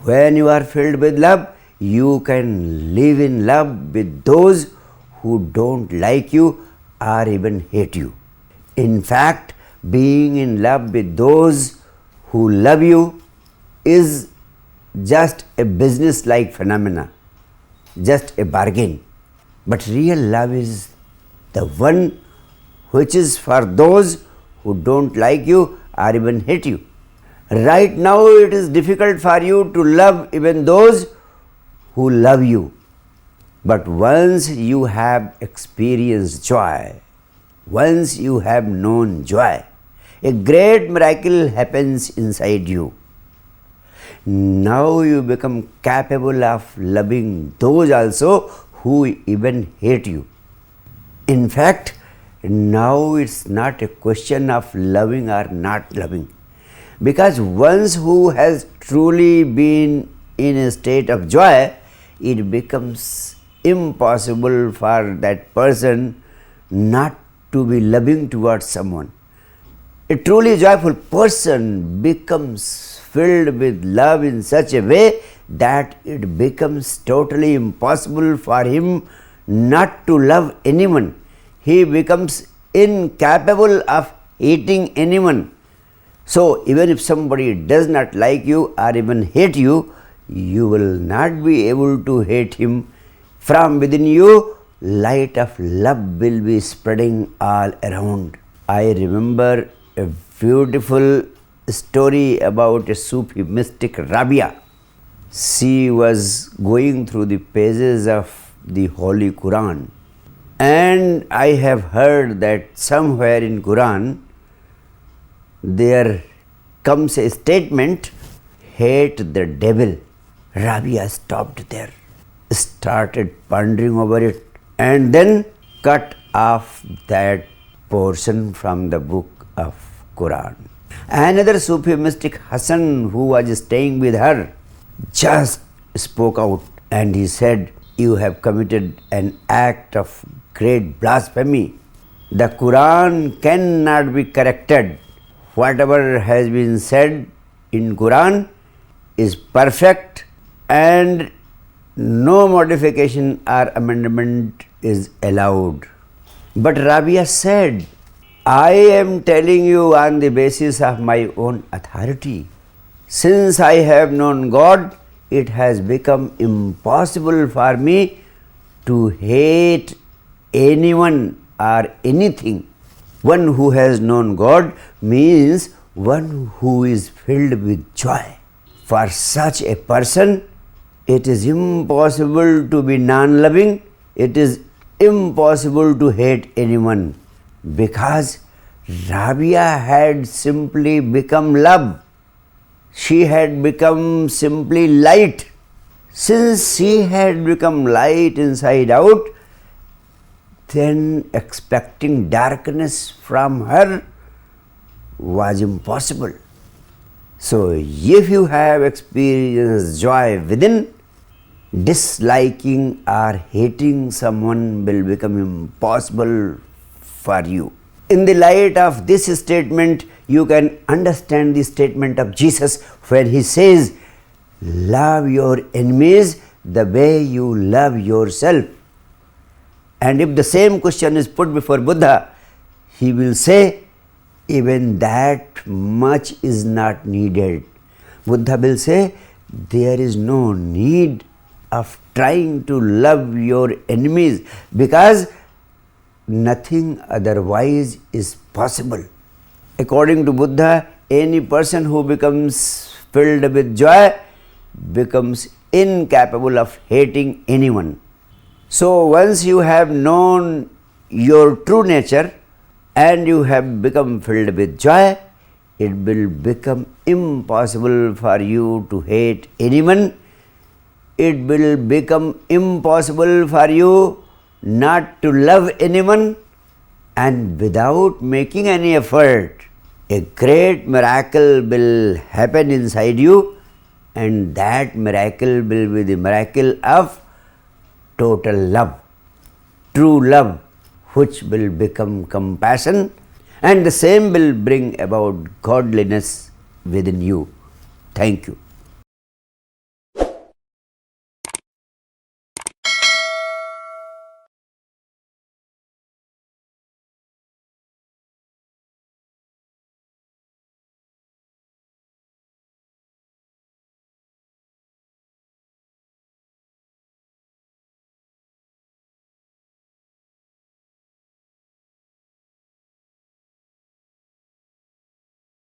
When you are filled with love, you can live in love with those who don't like you or even hate you. In fact, being in love with those who love you is just a business-like phenomena, just a bargain. But real love is the one which is for those who don't like you or even hate you. Right now it is difficult for you to love even those who love you. But once you have experienced joy, once you have known joy, a great miracle happens inside you. Now you become capable of loving those also who even hate you. In fact, now it's not a question of loving or not loving, because once who has truly been in a state of joy, it becomes impossible for that person not to be loving towards someone. A truly joyful person becomes filled with love in such a way that it becomes totally impossible for him not to love anyone. He becomes incapable of hating anyone. So even if somebody does not like you or even hate you, you will not be able to hate him. From within you, light of love will be spreading all around. I remember a beautiful story about a Sufi mystic, Rabia. She was going through the pages of the Holy Quran, and I have heard that somewhere in Quran there comes a statement, hate the devil. Rabia stopped there, started pondering over it, and then cut off that portion from the book of Quran. Another Sufi mystic, Hassan, who was staying with her, just spoke out, and he said, you have committed an act of great blasphemy. The Quran cannot be corrected. Whatever has been said in Quran is perfect, and no modification or amendment is allowed. But Rabia said, I am telling you on the basis of my own authority. Since I have known God, it has become impossible for me to hate anyone or anything. One who has known God means one who is filled with joy. For such a person, it is impossible to be non-loving, it is impossible to hate anyone, because Rabia had simply become love. She had become simply light. Since she had become light inside out, then expecting darkness from her was impossible. So if you have experienced joy within, disliking or hating someone will become impossible for you. In the light of this statement, you can understand the statement of Jesus when he says, love your enemies the way you love yourself. And if the same question is put before Buddha, he will say, even that much is not needed. Buddha will say, there is no need of trying to love your enemies, because nothing otherwise is possible. According to Buddha, any person who becomes filled with joy becomes incapable of hating anyone. So once you have known your true nature and you have become filled with joy, it will become impossible for you to hate anyone. It will become impossible for you not to love anyone, and without making any effort, a great miracle will happen inside you, and that miracle will be the miracle of total love, true love, which will become compassion, and the same will bring about godliness within you. Thank you.